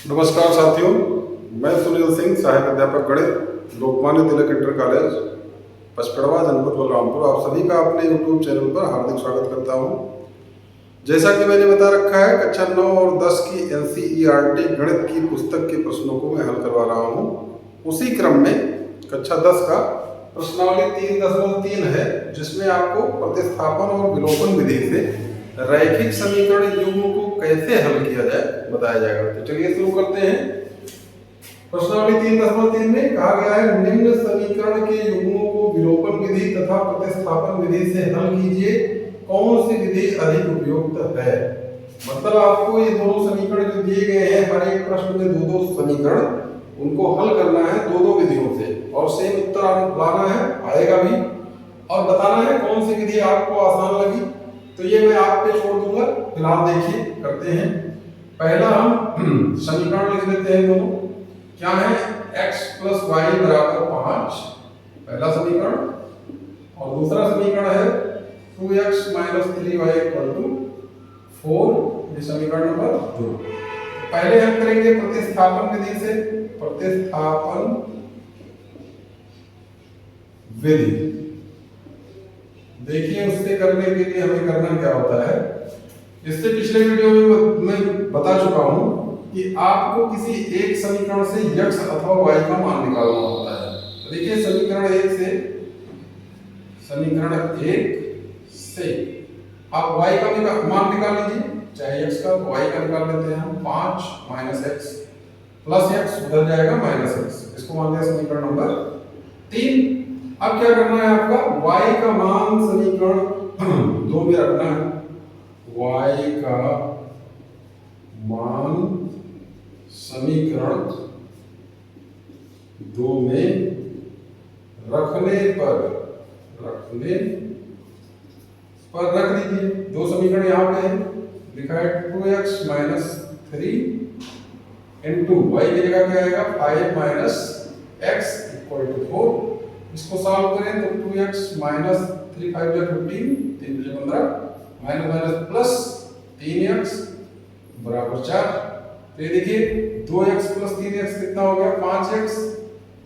नमस्कार साथियों, मैं सुनील सिंह, सहायक अध्यापक गणित, लोकमान्य तिलक इंटर कॉलेज, पचपेड़वा, जनपद बलरामपुर। आप सभी का अपने YouTube चैनल पर हार्दिक स्वागत करता हूं। जैसा कि मैंने बता रखा है, कक्षा 9 और 10 की NCERT गणित की पुस्तक के प्रश्नों को मैं हल करवा रहा हूं। उसी क्रम में कक्षा 10 का प्रश्नावली 3.3 है, जिसमें आपको प्रतिस्थापन और विलोपन विधि से रैखिक समीकरण युग्म को कैसे हल किया जाए बताया जाएगा। तो चलिए शुरू करते हैं। प्रश्नावली 3.3 में कहा गया है, निम्न समीकरण के युग्मों को विलोपन विधि तथा प्रतिस्थापन विधि से हल कीजिए, कौन सी विधि अधिक उपयुक्त है। मतलब आपको ये दोनों समीकरण जो दिए गए हैं, हर एक प्रश्न में दो समीकरण, उनको हल करना है दो विधियों से और सेम उत्तर लाना है, आएगा भी, और बताना है कौन सी विधि आपको आसान लगी। तो ये मैं आप पे छोड़ दूंगा। फिलहाल देखिए करते हैं। पहला हम समीकरण लिख देते हैं दोनों। क्या है? x + y = 5, पहला समीकरण, और दूसरा समीकरण है 2x - 3y = 4, ये समीकरण नंबर 2। पहले हम करेंगे प्रतिस्थापन विधि से। प्रतिस्थापन विधि देखिए, उससे करने के लिए हमें करना क्या होता है। इससे पिछले वीडियो में मैं बता चुका हूं कि आपको किसी एक समीकरण से x अथवा y का मान निकालना होता है। तो देखिए, समीकरण 1 से आप y का मान निकाल लीजिए, चाहे x का, y का निकाल लेते हैं हम। 5 - x + x उधर जाएगा -x, इसको मान लिया समीकरण नंबर 3। अब क्या करना है आपका, y का मान समीकरण 2 में रखना है। y का मान समीकरण 2 में रखने पर रख दीजिए। दो समीकरण यहाँ पे है, लिखा है 2x - 3 इंटू y की जगह क्या आएगा, 5 - x = 4। इसको सॉल्व करें तो 2x - 3 × 5 = 15, 3 × 15, माइनस प्लस 3x = 4। तो ये देखिए 2x + 3x कितना हो गया, 5x,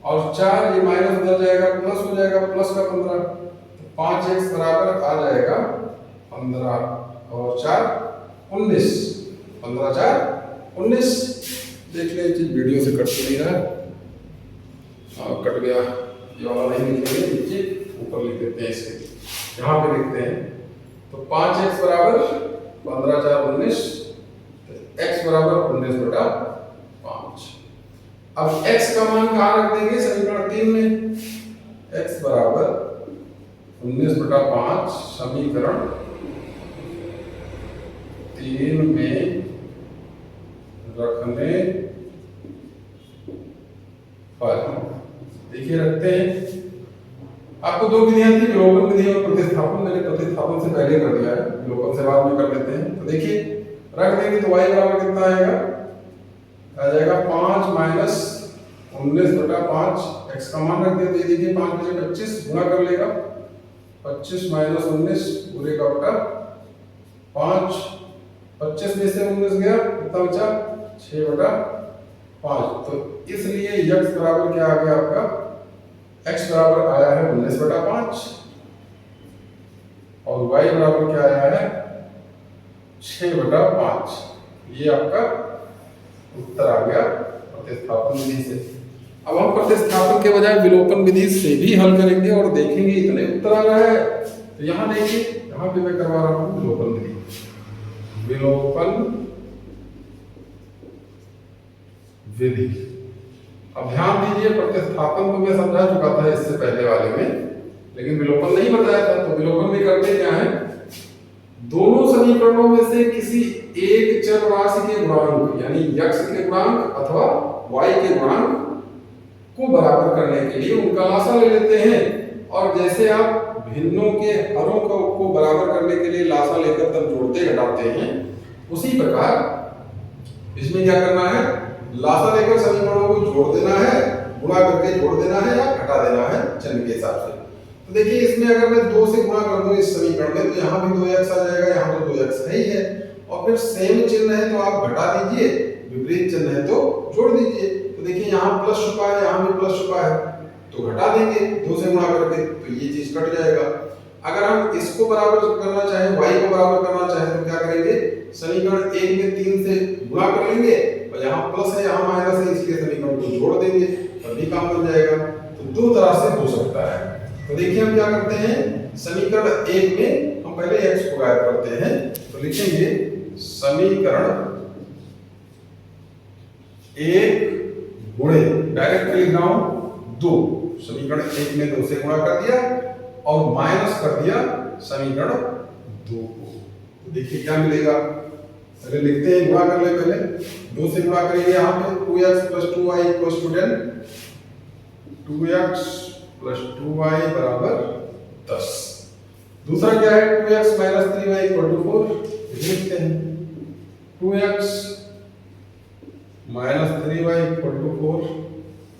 और 4 ये माइनस उधर जाएगा, प्लस हो जाएगा, प्लस का 15, तो 5x बराबर आ जाएगा 15 और 4 19, 15 × 4 19। देख लें जी, वीडियो से कट नहीं रहा है। हाँ, कट गया। ये वाला नहीं लिखेंगे, नीचे ऊपर लिख देते हैं, इसके यहाँ पे लिखते हैं। तो 5x बराबर 15 × 4 19, x बराबर 19/5। अब x का मान कहाँ रख देंगे, समीकरण 3 में। x बराबर 19/5 समीकरण 3 में रखने पर देखिए रखते हैं। आपको दो विधियां थी, विलोपन विधि और प्रतिस्थापन। मैंने प्रतिस्थापन से पहले कर दिया है, विलोपन से बाद में कर लेते हैं। तो देखिए रख देंगे तो y बराबर कितना आएगा, आ जाएगा 5 - 19/5। x का मान रख देते हैं। देखिए 5 × 5 = 25, गुणा कर लेगा, 25 - 19 पूरे का बटा 5। 25 में से 19 गया, कितना बचा, 6/5। तो इसलिए x बराबर क्या आ गया आपका, x बराबर आया है 19/5 और y बराबर क्या आया है, 6/5। ये आपका उत्तर आ गया प्रतिस्थापन विधि से। अब हम प्रतिस्थापन के बजाय विलोपन विधि से भी हल करेंगे और देखेंगे इतने उत्तर आ रहा है। तो यहाँ देखिए, यहाँ पे मैं करवा रहा हूँ विलोपन विधि। विलोपन विधि, अब ध्यान दीजिए, प्रतिस्थापन तो मैं समझा चुका था इससे पहले वाले में, लेकिन विलोपन नहीं बताया था। तो विलोपन में करते क्या है, दोनों समीकरणों में से किसी एक चर राशि के गुणांक, यानी x के गुणांक अथवा y के गुणांक को बराबर करने के लिए उनका लासा ले लेते हैं। और जैसे आप भिन्नों के हरों को बराबर करने के लिए लासा लेकर तब जोड़ते घटाते हैं, उसी प्रकार इसमें क्या करना है, लासा लेकर समीकरणों को जोड़ देना है, गुणा करके जोड़ देना है या घटा देना है चिन्ह के हिसाब से। तो देखिए इसमें अगर मैं 2 से गुणा कर दूं इस समीकरण में, तो यहाँ भी 2x आ जाएगा, यहाँ तो 2x है ही है, और फिर सेम चिन्ह है तो आप घटा दीजिए, विपरीत चिन्ह है तो जोड़ दीजिए। तो देखिए यहाँ प्लस छुपा है, यहाँ भी प्लस छुपा है, तो घटा देंगे 2 से गुणा करके, तो ये चीज कट जाएगा। अगर हम इसको बराबर करना चाहें, y को बराबर करना चाहें, तो क्या करेंगे, समीकरण 1 में 3 से गुणा कर लेंगे, और यहाँ प्लस है यहाँ माइनस है, इसलिए समीकरण को जोड़ देंगे, तभी काम बन जाएगा। तो दो तरह से हो सकता है। तो देखिए हम क्या करते हैं, समीकरण 1 में हम पहले x को गायब करते हैं, तो लिखेंगे समीकरण 1 गुणे, डायरेक्ट लिख रहा हूं 2, समीकरण 1 में 2 से गुणा कर दिया और माइनस कर दिया समीकरण 2 को। तो देखिए क्या मिलेगा, पहले लिखते हैं, गुणा कर ले, पहले 2 से गुणा करेंगे, यहाँ पे 2x + 2y = 10, 2x + 2y बराबर 10। दूसरा क्या है, 2x - 3y = 4, लिखते हैं 2x - 3y = 4।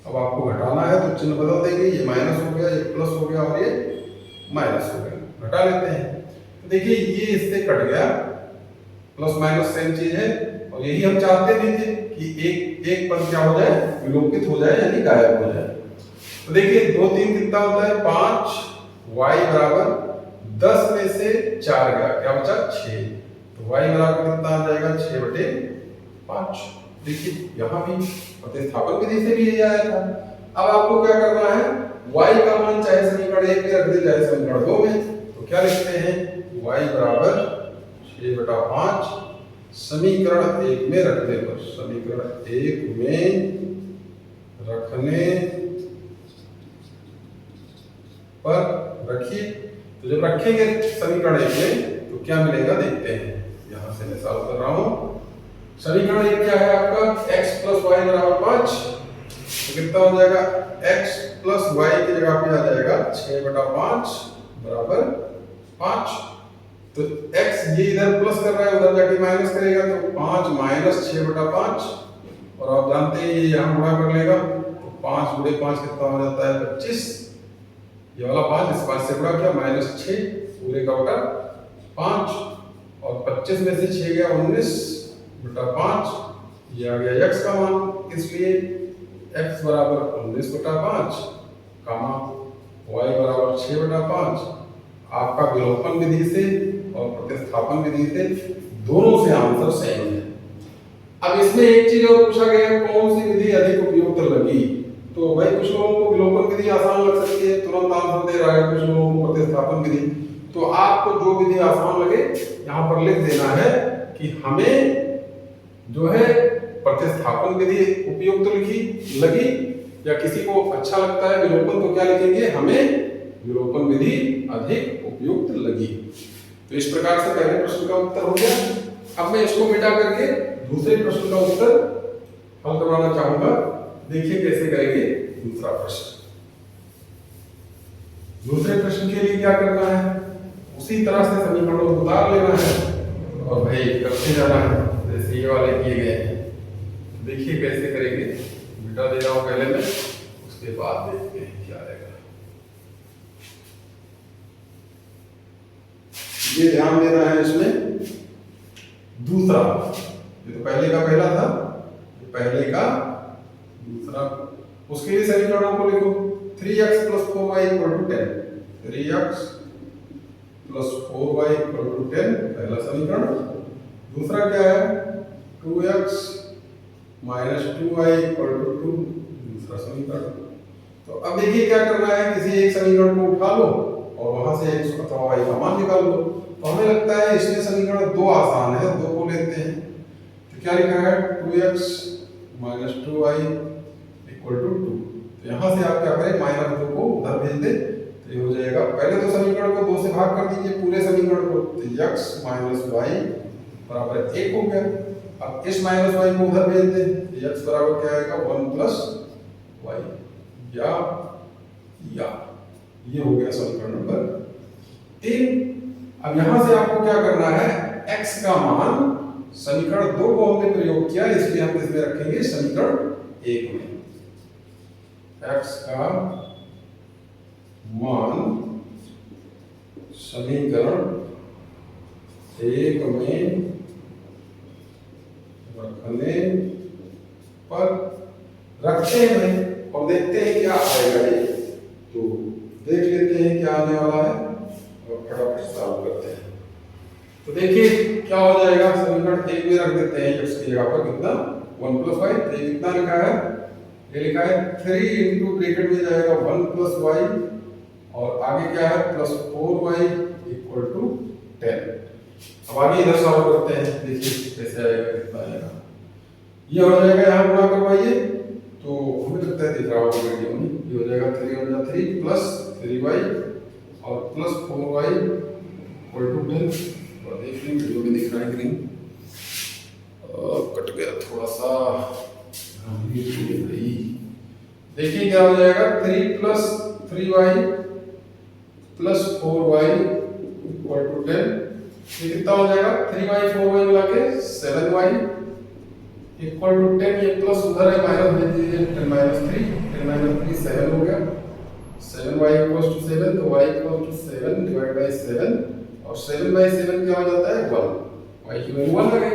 अब आपको घटाना है तो चिन्ह बदल देंगे, ये माइनस हो गया, ये प्लस हो गया और ये माइनस हो गया, घटा लेते हैं। तो देखिए ये इससे कट गया, प्लस माइनस सेम चीज है, और यही हम चाहते भी थे कि एक पद क्या हो जाए, विलोपित हो जाए, यानी गायब हो जाए। तो देखिए 2 3 कितना होता है 5, y बराबर 10 में से 4 गया, क्या बचा 6, तो y बराबर कितना आ जाएगा 6/5। देखिए यहाँ भी प्रतिस्थापन विधि से भी यही आया था। अब आपको क्या करना है, y का मान चाहे समीकरण 1 में रख दे चाहे समीकरण 2 में, तो क्या लिखते हैं, y बराबर 6/5 समीकरण 1 में रखने पर, समीकरण 1 में रखने पर रखिए। तो जब रखेंगे समीकरण 1 में तो क्या मिलेगा देखते हैं, यहां से मैं सॉल्व कर रहा हूं। समीकरण 1 क्या है आपका, x + y = 5, तो कितना हो जाएगा, x + y की जगह पे आ जाएगा 6/5 बराबर 5। तो x ये इधर प्लस कर रहा है, उधर जाके माइनस करेगा, तो 5 - 6/5, और आप जानते हैं ये यहाँ गुणा कर लेगा, तो 5 × 5 कितना हो जाता है 25, ये वाला 5 इस 5 से गुणा किया, -6 पूरे का बटा 5, और 25 में से 6 गया 19/5, ये आ गया x का मान, इसलिए x बराबर 19/5 कामा y बराबर 6/5। आपका विलोपन विधि से और प्रतिस्थापन विधि से दोनों से आंसर सेम है। अब इसमें एक चीज और पूछा गया है, कौन सी विधि अधिक उपयुक्त लगी। तो भाई कुछ लोगों को विलोपन विधि आसान लग सकती है, तुरंत आंसर दे रहा है, कुछ लोगों को प्रतिस्थापन विधि। तो आपको जो विधि आसान लगे यहाँ पर लिख देना है कि हमें जो है प्रतिस्थापन विधि उपयुक्त लगी, या किसी को अच्छा लगता है विलोपन, तो क्या लिखेंगे, हमें विलोपन विधि अधिक उपयुक्त लगी। तो इस प्रकार से पहले प्रश्न का उत्तर हो गया। अब मैं इसको मिटा करके दूसरे प्रश्न का उत्तर हल करवाना चाहूंगा। देखिए कैसे करेंगे दूसरा प्रश्न। दूसरे प्रश्न के लिए क्या करना है, उसी तरह से समीकरणों को उतार लेना है और भाई करते जाना है जैसे ये वाले किए गए हैं। देखिए कैसे करेंगे, मिटा दे रहा हूं पहले मैं, उसके बाद देखते हैं क्या आएगा। ये ध्यान देना है इसमें, दूसरा, ये तो पहले का पहला था, ये पहले का दूसरा। उसके लिए समीकरणों को लिखो, 3x + 4y = 10, 3x + 4y = 10 पहला समीकरण। दूसरा क्या है, 2x - 2y = 2 दूसरा समीकरण। तो अब देखिए क्या करना है, किसी एक समीकरण को उठा लो और वहां से x अथवा y का मान निकाल लो। तो हमें लगता है इसमें समीकरण 2 आसान है, 2 को लेते हैं। तो क्या लिखा है, 2x - 2y = 2। तो यहाँ से आप क्या करें, -2 को उधर भेज दे, तो ये हो जाएगा। पहले तो समीकरण को 2 से भाग कर दीजिए, पूरे समीकरण को, तो x - y बराबर 1 हो गया। अब इस -y को उधर भेज दे, तो x बराबर क्या आएगा, 1 + y, या ये हो गया समीकरण नंबर 3। अब यहां से आपको क्या करना है, x का मान समीकरण 2 को हमने प्रयोग किया, इसलिए हम इसमें रखेंगे समीकरण 1 में। x का मान समीकरण 1 में रखने पर रखते हैं और देखते हैं क्या आएगा ये। तो देख लेते हैं क्या आने वाला है और फटाफट सॉल्व करते हैं। तो देखिए क्या हो जाएगा, समीकरण एक में रख देते हैं x की जगह पर कितना 1 + y। ये कितना लिखा है, ये लिखा है 3 इंटू ब्रैकेट में जाएगा 1 + y और आगे क्या है +4y = 10। अब आगे इधर सॉल्व करते हैं, देखिए कैसे आएगा, कितना आएगा। ये हो जाएगा, यहाँ गुणा करवाइए तो हमें लगता है दिख रहा होगा वीडियो में। ये हो जाएगा 3 + 3y और +4y = 10। और देख लें वीडियो में दिख रहा है कि नहीं। कट गया थोड़ा सा, देखिए क्या हो जाएगा 3 + 3y + 4y = 10। ये कितना हो जाएगा 3y 4y मिला के 7y = 10। ये प्लस उधर है माइनस भेज दीजिए, 10 - 3 10 - 3 7 हो गया। 7y = 7 तो y = 7 / 7 और 7/7 क्या हो जाता है 1। y की वैल्यू 1 लगे।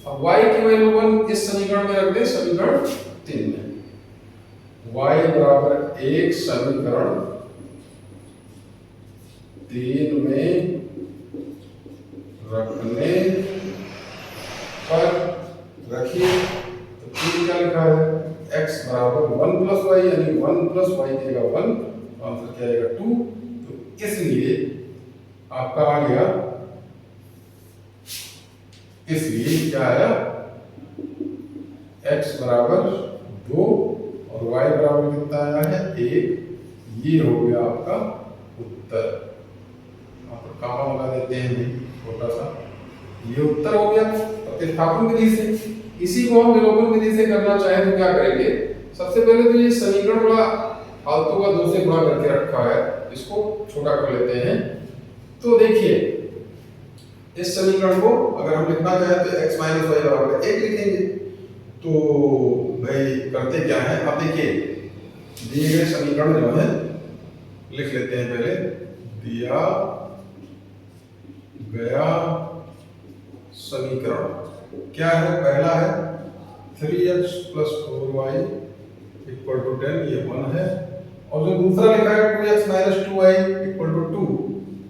अब y की वैल्यू 1 इस समीकरण में रख दें, समीकरण 3 में y = 1 समीकरण 3 में रखने पर रखिए तो 3 क्या लिखा है x = 1 + y, यानी 1 + y की जगह 1, आंसर क्या आएगा 2। तो इसलिए आपका आ गया, इसलिए क्या आया x = 2 और y = कितना आया है 1। ये हो गया आपका उत्तर। आप कामा लगा देते हैं छोटा सा, ये उत्तर हो गया प्रतिस्थापन विधि से। इसी को हम विलोपन विधि से करना चाहें तो क्या करेंगे, सबसे पहले तो ये समीकरण बड़ा फालतू का 2 से गुणा करके रखा है, इसको छोटा कर लेते हैं। तो देखिए इस समीकरण को अगर हम लिखना चाहें तो x - y = 1 लिखेंगे। तो भाई करते क्या है, अब देखिए दिए गए समीकरण जो है लिख लेते हैं। पहले दिया गया समीकरण क्या है, पहला है 3x + 4y = 10, ये 1 है। और जो दूसरा लिखा है 2x - 2y = 2,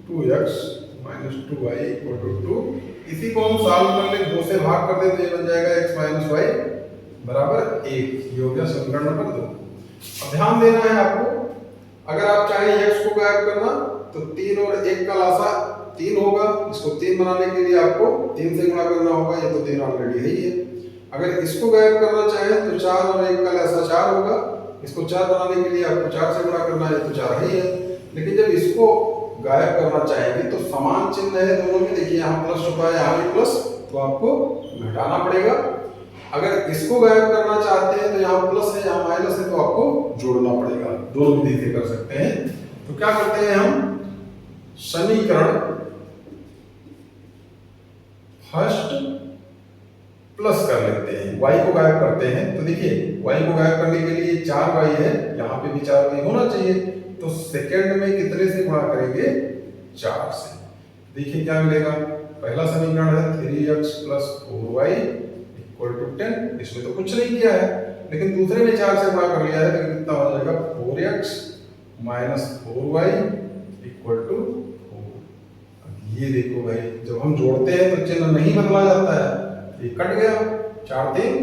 2x - 2y = 2। इसी को हम सॉल्व कर ले, 2 से भाग कर दे तो ये बन जाएगा x - y = 1। ये हो गया समीकरण नंबर 2। अब ध्यान देना है आपको, अगर आप चाहें x को गायब करना तो 3 और 1 का लासा 3 होगा। इसको 3 बनाने के लिए आपको 3 से गुणा करना होगा, ये तो 3 ऑलरेडी है ही है। अगर इसको गायब करना चाहें तो 4 और 1 का लासा 4 होगा। इसको 4 बनाने के लिए आपको 4 से गुणा करना है, तो 4 है ही है। लेकिन जब इसको गायब करना चाहेंगे तो समान चिन्ह है दोनों में, देखिए यहाँ प्लस छुपा है, यहाँ भी प्लस, तो आपको घटाना पड़ेगा। अगर इसको गायब करना चाहते हैं तो यहाँ प्लस है, यहाँ माइनस है, तो आपको जोड़ना पड़ेगा। दोनों विधि से कर सकते हैं। तो क्या करते हैं हम, समीकरण फर्स्ट प्लस कर लेते हैं, y को गायब करते हैं। तो देखिए y को गायब करने के लिए 4y है, यहाँ पे भी 4y होना चाहिए। तो सेकंड में कितने से गुणा करेंगे, 4 से। देखिए क्या मिलेगा, पहला समीकरण है 3x + 4y = 10। इसमें तो कुछ नहीं किया है, लेकिन दूसरे में 4 से गुणा कर लिया है, तो कितना हो जाएगा 4x - 4y = 4। ये देखो भाई, जब हम जोड़ते हैं तो चिन्ह नहीं बदला जाता है, ये कट गया, 4 - 3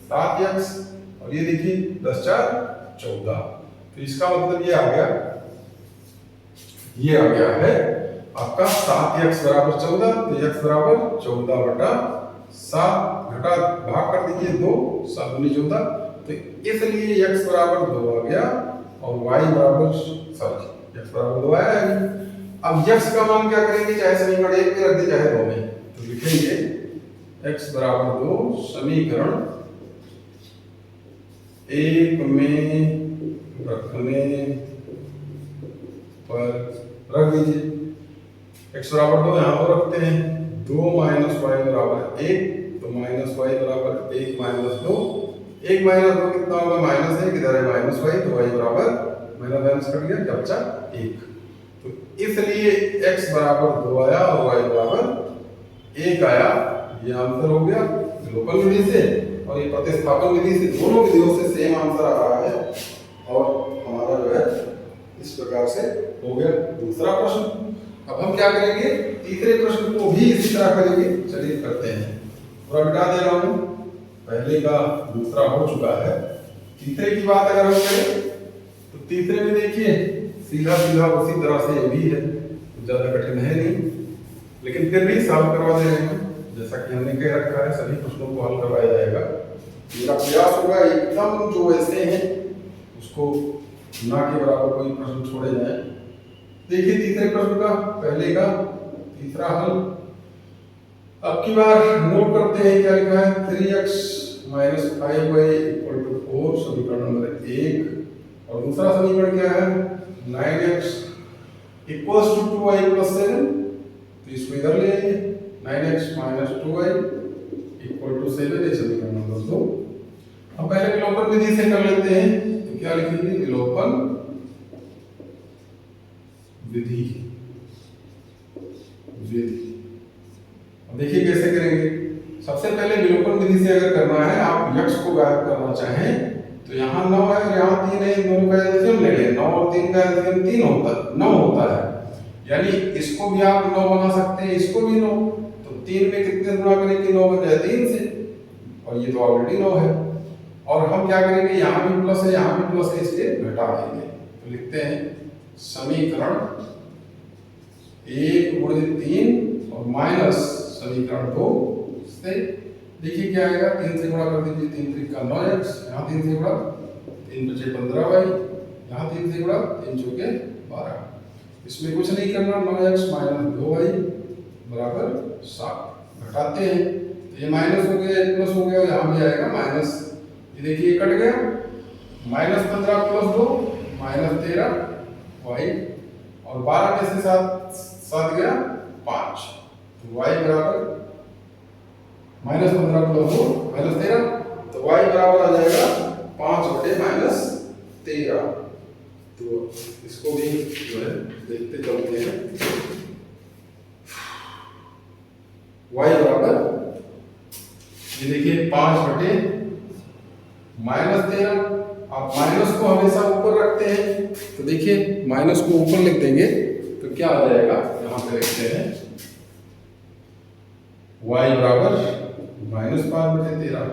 7x, और ये देखिए 10 - 4 14। तो इसका मतलब ये आ गया, ये आ गया है आपका 7x = 14। तो x = 14/7, घटा भाग कर दीजिए 2, 7 × 14। तो इसलिए x = 2 आ गया और y x = 2 आया है। अब x का मान क्या करेंगे, चाहे समीकरण 1 में रख दे चाहे 2 में, तो लिखेंगे x = 2 समीकरण 1 में रखने पर रख दीजिए। x = 2 यहाँ पर रखते हैं, 2 - y = 1, तो -y = 1 - 2। 1 - 2 कितना होगा, माइनस है, किधर है -y, तो y बराबर माइनस कर दिया, क्या बचा 1। तो इसलिए x = 2 आया और y = 1 आया। ये आंसर हो गया। विलोपन विधि से और ये प्रतिस्थापन विधि से, दोनों विधियों से सेम आंसर आ रहा है और हमारा जो है इस प्रकार से हो गया दूसरा प्रश्न। अब हम क्या करेंगे, तीसरे प्रश्न को भी इसी तरह करेंगे। चलिए करते हैं, पूरा मिटा दे रहा हूं, पहले का दूसरा हो चुका है। तीसरे की बात अगर हम करें तो तीसरे में देखिए सीधा सीधा उसी तरह से ये भी है, ज्यादा कठिन है नहीं, लेकिन फिर भी सॉल्व करवा दे रहे हैं। जैसा कि हमने कह रखा है सभी प्रश्नों को हल करवाया जाएगा। मेरा प्रयास होगा एकदम जो ऐसे हैं उसको ना के बराबर कोई प्रश्न छोड़े जाए। देखिए तीसरे प्रश्न का पहले का तीसरा हल। अब की बार नोट करते हैं क्या लिखा है, 3x - 5y = 4 समीकरण नंबर 1। और दूसरा समीकरण क्या है, 9x = 2y + 7। तो इसको इधर ले आइए, 9x - 2y = 7, ये समीकरण नंबर 2। अब पहले विलोपन विधि से कर लेते हैं। तो क्या लिखेंगे, विलोपन विधि। अब देखिए कैसे करेंगे। सबसे पहले विलोपन विधि से अगर करना है, आप x को गायब करना चाहें तो यहाँ 9 है और यहाँ 3 है, इन दोनों का एलसीएम ले लें। 9 और 3 का एलसीएम 9 होता है, यानी इसको भी आप 9 बना सकते हैं, इसको भी 9। तो 3 में कितने गुणा करें कि 9 बन जाए 3 से, और ये तो ऑलरेडी 9 है। और हम क्या करेंगे, यहाँ भी प्लस है यहाँ भी प्लस है, इसलिए घटा देंगे। तो लिखते हैं समीकरण 1 × 3 और माइनस समीकरण 2 से। देखिए क्या आएगा, 3 से गुणा कर दीजिए, 3 3 का 9x, यहाँ 3 से गुणा 3 × 5 = 15y, यहाँ 3 से गुणा 3 × 4 = 12। इसमें कुछ नहीं करना, 9x - 2y = 7। घटाते हैं तो ये माइनस हो गया, प्लस हो गया, यहाँ भी आएगा माइनस। ये देखिए कट गया, -15 + 2 -13y, और 12 में से 7 गया 5। तो y बराबर -15 + 2 -13, तो y बराबर आ जाएगा 5/-13। तो इसको भी जो है देखते चलते हैं। y बराबर, ये देखिए 5/-13। आप माइनस को हमेशा ऊपर रखते हैं, तो देखिए माइनस को ऊपर लिख देंगे तो क्या आ जाएगा, यहाँ पे लिखते हैं y बराबर -5/13।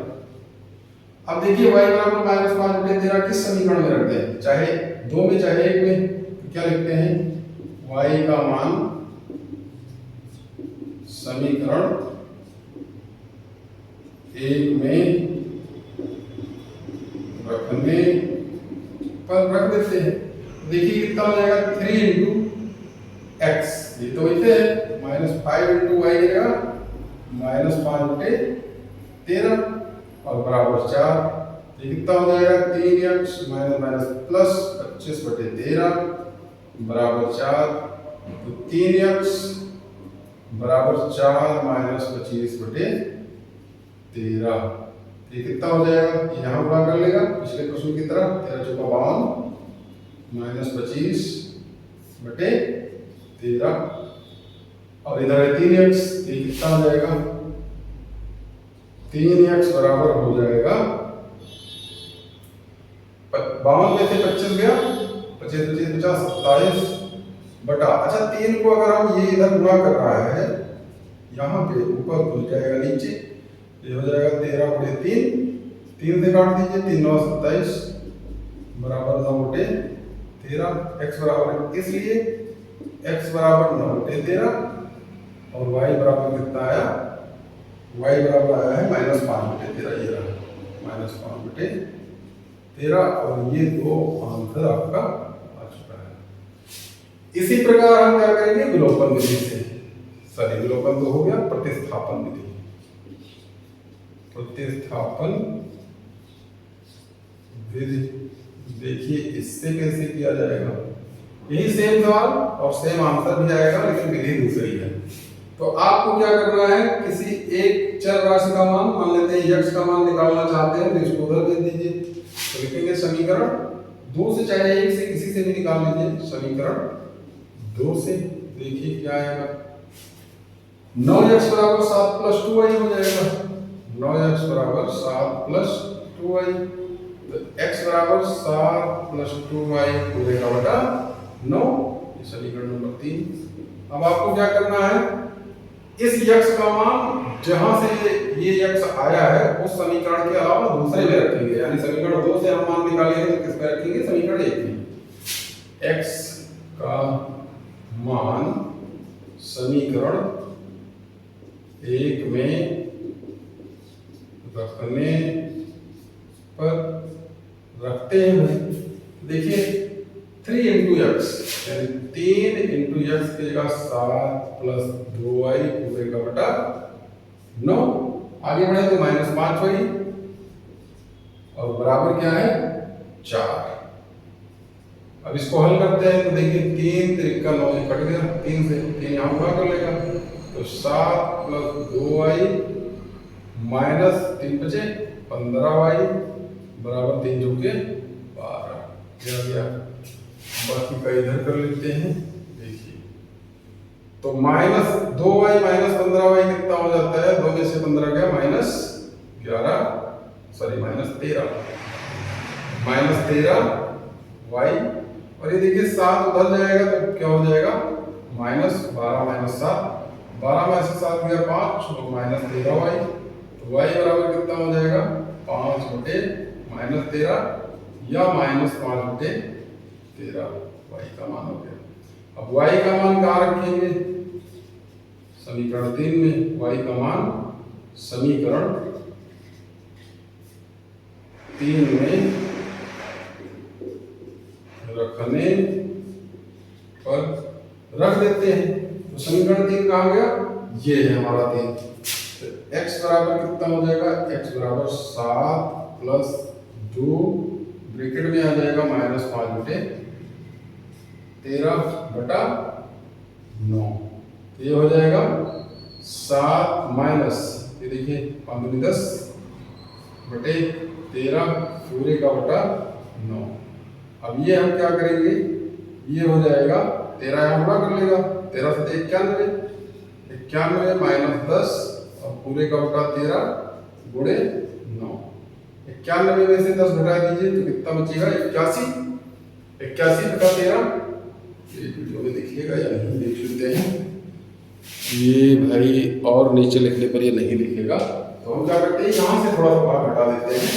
अब देखिए y बराबर -5/13 किस समीकरण में रखते हैं, चाहे 2 में चाहे 1 में। तो क्या लिखते हैं, y का मान समीकरण 1 में रखने पर रख देते हैं। देखिए कितना हो जाएगा, 3 × x, ये तो इसे है, -5 × y देगा -5/13 और बराबर 4। ये कितना हो जाएगा, 3x - 25/13 बराबर 4। तो 3x बराबर 4 - 25/13। ये कितना हो जाएगा, यहाँ गुणा कर लेगा पिछले प्रश्न की तरह, 13 × 4 = -25/13, और इधर है 3x। ये कितना हो जाएगा, 3x बराबर हो जाएगा 52 में से 25 गया, 25 × 25 = 27 बटा, अच्छा 3 को अगर हम ये इधर गुणा कर रहा है, यहाँ पे ऊपर खुल जाएगा नीचे, ये हो जाएगा 13/3। 3 से काट दीजिए, 3 × 9 = 27 बराबर 9/13। x बराबर, इसलिए x बराबर 9/13 और y बराबर कितना आया, y बराबर आया है -5/13। ये रहा -5/13, और ये 2 आंसर आपका आ चुका है। इसी प्रकार हम क्या करेंगे, विलोपन विधि से, सॉरी विलोपन तो हो गया, प्रतिस्थापन विधि। प्रतिस्थापन विधि देखिए इससे कैसे किया जाएगा, यही सेम सवाल और सेम आंसर भी आएगा, लेकिन विधि दूसरी है। तो आपको क्या करना है, किसी एक चर राशि का मान, मान लेते हैं x का मान निकालना चाहते हैं, तो इसको उधर भेज दीजिए। तो लिखेंगे समीकरण 2 से, चाहे 1 से किसी से भी निकाल लीजिए, समीकरण 2 से। देखिए क्या आएगा, 9x बराबर 7 + 2y हो जाएगा। 9x बराबर 7 प्लस 2y। तो x बराबर 7 प्लस 2y पूरे का बटा 9, ये समीकरण नंबर 3। अब आपको क्या करना है, इस x का मान जहां से ये x आया है उस समीकरण के अलावा दूसरे में रखेंगे, यानी समीकरण 2 से हम मान निकालेंगे तो किस में रखेंगे, समीकरण 1 में। x का मान समीकरण 1 में रखने पर रखते हैं भाई। देखिए 3 इंटू एक्स यानी 3 इंटू एक्स की जगह 7 प्लस 2y पूरे का बटा 9। आगे बढ़े तो -5y और बराबर क्या है 4। अब इसको हल करते हैं तो देखिए 3 त्रिका 9 कट गया, 3 से 3 यहाँ गुणा कर लेगा तो 7 प्लस 2y माइनस 3 बचे 15y बराबर 3 जो के 12 गया। बाकी का इधर कर लेते हैं। देखिए तो माइनस 2y माइनस 15y कितना हो जाता है, 2 में से 15 गया माइनस 13y। और ये देखिए 7 उधर जाएगा तो क्या हो जाएगा -12 माइनस 7, 12 में से 7 गया 5 तो माइनस 13y। तो y बराबर कितना हो जाएगा 5 बटे -13 या -5 बटे 13 y का मान हो गया। अब y का मान कहाँ रखेंगे, समीकरण 3 में। y का मान समीकरण 3 में रखने पर रख देते हैं। तो समीकरण 3 कहाँ गया, ये है हमारा 3। तो x बराबर कितना हो जाएगा, x बराबर 7 प्लस 2 ब्रैकेट में आ जाएगा -5 बटे 13 बटा 9। तो ये हो जाएगा 7 माइनस ये देखिए 5 10 बटे 13 पूरे का बटा 9। अब ये हम क्या करेंगे, ये हो जाएगा 13 यहाँ गुणा कर लेगा, 13 से 91 माइनस 10 और पूरे का बटा 13 गुणे 9। 91 में से 10 घटा दीजिए तो कितना बचेगा 81। 81 बटा 13 वीडियो में देखिएगा या नहीं देख लेते हैं। ये भाई और नीचे लिखने पर ये नहीं लिखेगा तो हम क्या करते हैं, यहाँ से थोड़ा सा भाग घटा देते हैं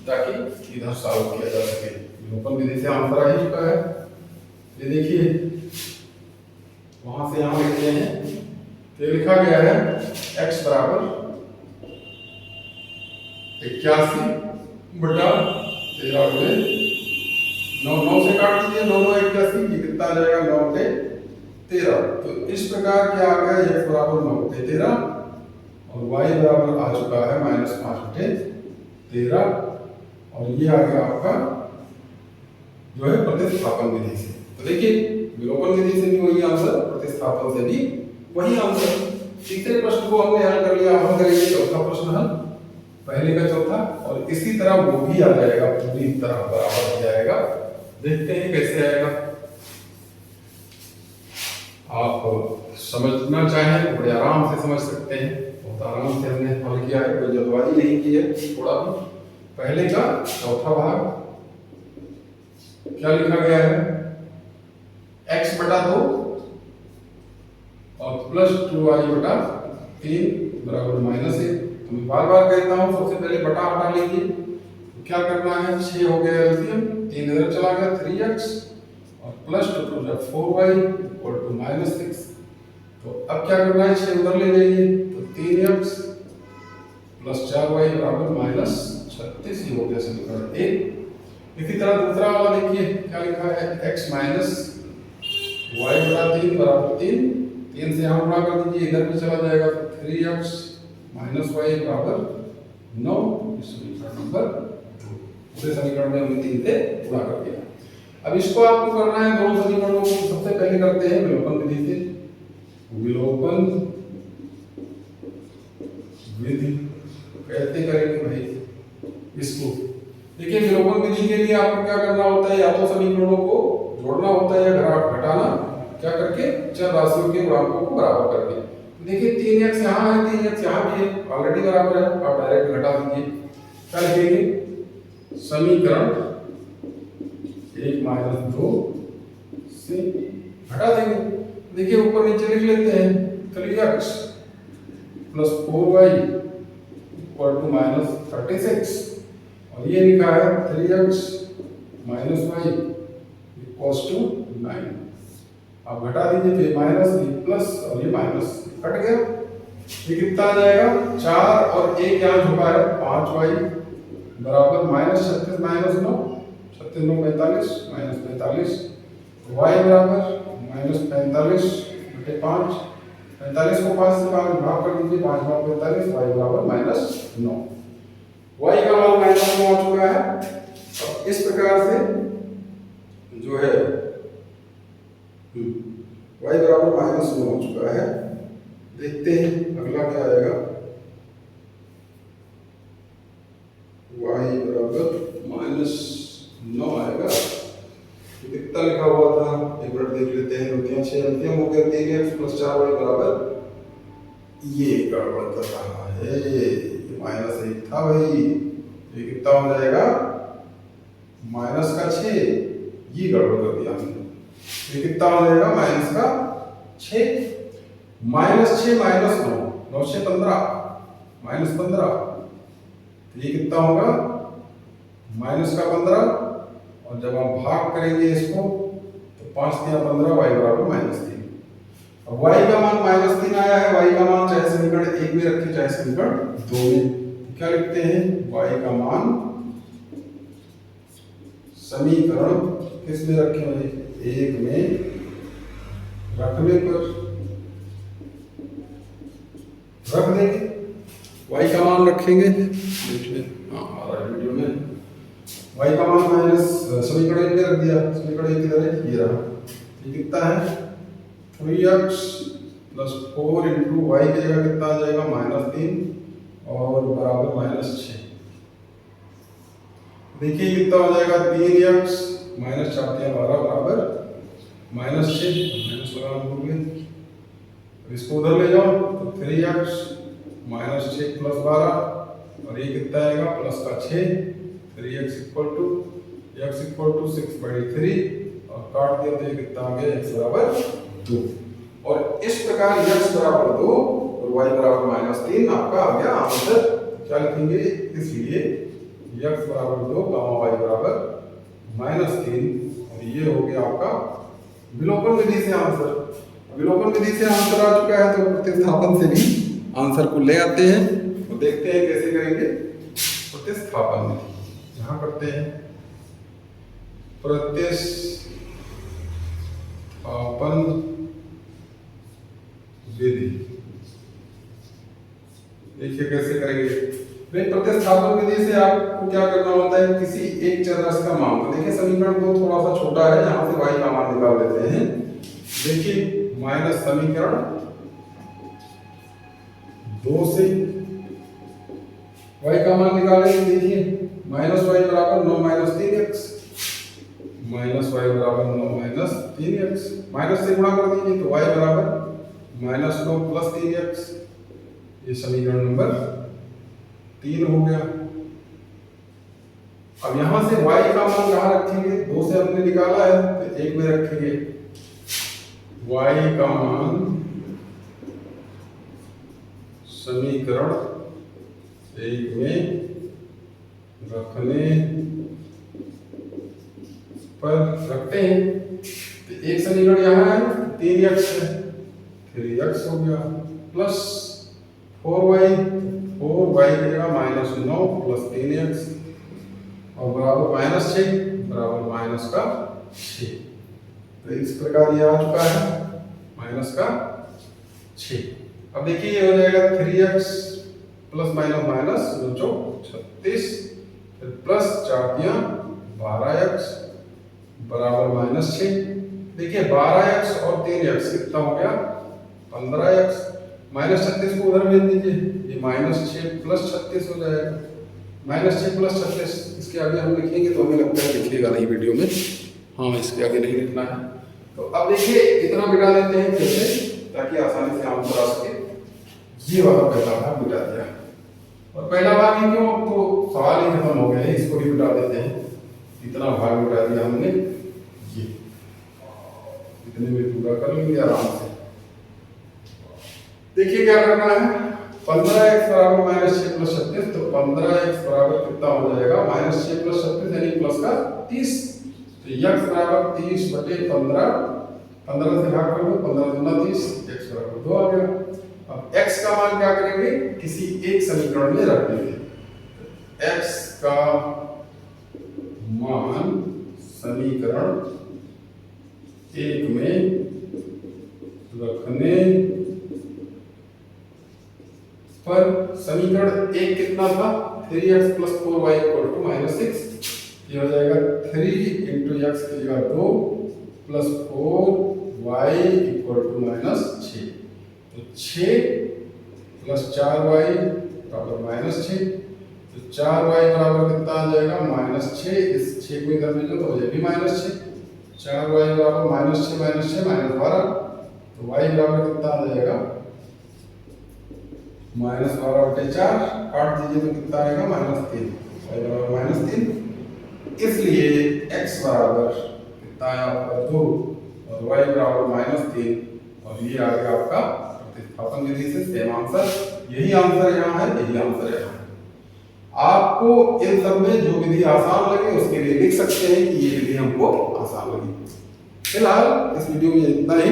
ताकि इधर सॉल्व किया जा सके। लोकल विधि से आंसर आ ही चुका है। ये देखिए वहां से यहाँ लिखते हैं तो लिखा गया है x बराबर 81 बटा 13 गुणे 9। 9 से काट दीजिए, 9 9 81, ये कितना आ जाएगा 9 बटे 13। तो इस प्रकार क्या आ गया, x बराबर 9 बटे 13 और y बराबर आ चुका है -5 बटे 13 और ये आ गया आपका जो है प्रतिस्थापन विधि से। तो देखिए विलोपन विधि से भी वही आंसर, प्रतिस्थापन से भी वही आंसर। तीसरे प्रश्न को हमने हल कर लिया, हम करेंगे चौथा प्रश्न हल, पहले का चौथा, और इसी तरह वो भी आ जाएगा, पूरी तरह बराबर हो जाएगा। देखते हैं कैसे आएगा। आप समझना चाहें बड़े आराम से समझ सकते हैं, बहुत आराम से हमने हल किया है, कोई जल्दबाजी नहीं की है थोड़ा भी। पहले का चौथा भाग क्या लिखा गया है, x बटा 2 और प्लस 2y बटा 3 बराबर -1। तो मैं बार बार कहता हूं सबसे पहले बटा हटा लीजिए। तो क्या करना है, 6 हो गया एलसीएम, 3 इधर चला गया 3x और प्लस 2 4y इक्वल टू -6। तो अब क्या करना है, 6 उधर ले जाइए तो 3x प्लस 4y बराबर -36। ये हो गया समीकरण 1। इसी तरह दूसरा वाला देखिए क्या लिखा है, x माइनस y बटा 3 बराबर 3। 3 से यहाँ गुणा कर दीजिए, इधर भी चला जाएगा तो 3x माइनस y बराबर 9। समीकरण नंबर 2। पूरे समीकरण में हमने 3 से गुणा कर दिया। अब इसको आपको करना है दोनों समीकरणों को। सबसे पहले करते हैं विलोपन विधि से। विलोपन विधि कैसे करेंगे भाई इसको, देखिए विलोपन विधि के लिए आपको क्या करना होता है, या तो समीकरणों को जोड़ना होता है या घटाना, क्या करके चर राशियों के गुणांकों को बराबर करके। देखिए 3x यहाँ है, 3x यहाँ भी है, ऑलरेडी बराबर है। आप डायरेक्ट घटा दीजिए, क्या लिखेंगे? समीकरण 1 माइनस 2 से घटा देंगे। देखिए ऊपर नीचे लिख लेते हैं, 3x plus 4y equal to minus 36, और ये लिखा है 3x minus y equals to 9। अब घटा दीजिए, ये माइनस ये प्लस और ये माइनस कट गया। ये कितना आ जाएगा? 4 और 1 यहाँ झुका है, 5y बराबर माइनस 36 माइनस 9, 36 9 45 माइनस 45, y बराबर माइनस 45 बटे 5, 45 को 5 से भाग कर दीजिए, 5 भाग 45, y बराबर माइनस 9। y का मान माइनस 9 आ चुका है। अब इस प्रकार से जो है y बराबर माइनस 9 हो चुका है। देखते हैं अगला क्या आएगा। y बराबर माइनस 9 आएगा। कितना लिखा हुआ था, एक मिनट देख लेते हैं। रोटियां 6 अंतिम हो गया, 3x प्लस 4y बराबर, ये गड़बड़ कर रहा है, ये माइनस 1 था भाई। ये कितना हो जाएगा? माइनस का 6, ये गड़बड़ कर दिया हमने। ये कितना हो जाएगा? माइनस का 6, माइनस 6 माइनस 9, 9 से 15 माइनस 15, ये कितना होगा? माइनस का 15, और जब हम भाग करेंगे इसको तो 5 3 15, y बराबर माइनस 3। अब y का मान माइनस 3 आया है। y का मान चाहे समीकरण 1 में रखें चाहे समीकरण 2 में, तो क्या लिखते हैं? y का मान समीकरण किस में रखें? 1 में रखने पर रख देंगे। y का मान रखेंगे, वीडियो में y का मान माइनस समीकरण 1 में रख दिया। समीकरण 1 किधर है? ये रहा। ये कितना है? 3x प्लस 4 इंटू वाई की जगह कितना आ जाएगा? माइनस 3 और बराबर माइनस 6। देखिए कितना हो जाएगा? 3x माइनस 4 3 12 बराबर माइनस 6, माइनस लगाना भूल गए, इसको उधर ले जाओ तो 3x माइनस 6 प्लस 12, और ये कितना आएगा? प्लस का 6, 3x equal to x equal to 6/3, और काट दिया तो ये कितना आ गया? x बराबर 2। और इस प्रकार x बराबर 2 और y बराबर माइनस 3 आपका आ गया आंसर। क्या लिखेंगे? इसलिए x बराबर 2 y बराबर माइनस 3, और ये हो गया आपका विलोपन विधि से आंसर। विलोपन विधि से आंसर आ चुका है, तो प्रतिस्थापन से भी आंसर को ले आते हैं। तो देखते हैं कैसे करेंगे प्रतिस्थापन विधि। यहाँ करते हैं प्रतिस्थापन विधि। देखिए कैसे करेंगे। प्रतिस्थापन विधि से आपको क्या करना होता है? किसी एक चरराशि का मान, तो देखिए समीकरण 2 थोड़ा सा छोटा है, यहाँ से y का मान निकाल लेते हैं। देखिए माइनस समीकरण 2 से y का मान निकालेंगे। देखिए माइनस y बराबर 9 माइनस 3x, माइनस y बराबर 9 माइनस 3x, माइनस से गुणा कर दीजिए तो y बराबर माइनस 9 प्लस 3x, ये समीकरण नंबर 3 हो गया। अब यहां से y का मान कहाँ रखेंगे? 2 से हमने निकाला है तो 1 में रखेंगे। y का मान समीकरण 1 में रखने पर रखते हैं तो एक समीकरण यहाँ है 3x है, 3x हो गया, प्लस 4y की जगह माइनस 9 प्लस 3x, और बराबर माइनस 6 बराबर माइनस का 6। तो इस प्रकार ये आ चुका है माइनस का 6। अब देखिए ये हो जाएगा 3x प्लस माइनस माइनस 36, फिर प्लस 4 12x बराबर माइनस 6। देखिए 12x और 3x कितना हो गया? 15x, माइनस 36 को उधर भेज दीजिए, ये माइनस 6 प्लस 36 हो जाएगा। माइनस 6 प्लस 36, इसके आगे हम लिखेंगे तो हमें लगता है लिखिएगा नहीं वीडियो में, हाँ इसके आगे नहीं लिखना है। तो अब देखिए इतना बिठा लेते हैं फिर से, ताकि आसानी से आंसर आ सके। ये वाला पहला भाग मिटा दिया। और पहला भाग ही क्यों, तो सवाल ही खत्म हो गया है, इसको भी मिटा देते हैं। इतना भाग मिटा दिया हमने, ये इतने में पूरा कर लेंगे आराम से। देखिए क्या करना है, 15x बराबर -6 + 36, तो 15x बराबर कितना हो जाएगा, -6 + 36 यानी प्लस का 30। तो x बराबर 30/15, 15 से भाग कर दो, 15 दूना 30, x बराबर 2 आ गया। अब x का मान क्या करेंगे, किसी एक समीकरण में रख देंगे। x का मान समीकरण 1 में रखने पर समीकरण 1 कितना था, 3x + 4y = -6। ये हो जाएगा 3 × x की जगह 2 + 4y = -6। तो 6 + 4y = -6। तो 4y बराबर कितना आ जाएगा, -6। इस 6 को इधर भेजो तो ये भी -6। 4y बराबर -6 - 6 -12। तो y बराबर कितना आ जाएगा, -12/4। काट दीजिए तो कितना आएगा, -3। y बराबर -3। इसलिए x बराबर कितना है आपका 2 और y बराबर -3, और ये आ गया आपका प्रतिस्थापन विधि से सेम आंसर। यही आंसर यहाँ है, यही आंसर यहाँ है। आपको इन सब में जो विधि आसान लगे उसके लिए लिख सकते हैं कि ये विधि हमको आसान लगी। फिलहाल इस वीडियो में इतना ही।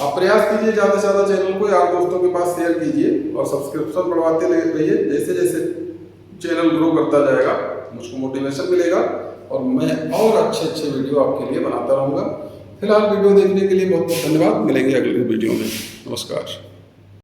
आप प्रयास कीजिए ज़्यादा से ज़्यादा चैनल को यार दोस्तों के पास शेयर कीजिए और सब्सक्रिप्शन बढ़वाते रहिए। जैसे जैसे चैनल ग्रो करता जाएगा मुझको मोटिवेशन मिलेगा और मैं और अच्छे वीडियो आपके लिए बनाता रहूँगा। फिलहाल वीडियो देखने के लिए बहुत बहुत धन्यवाद। मिलेंगे अगले वीडियो में। नमस्कार।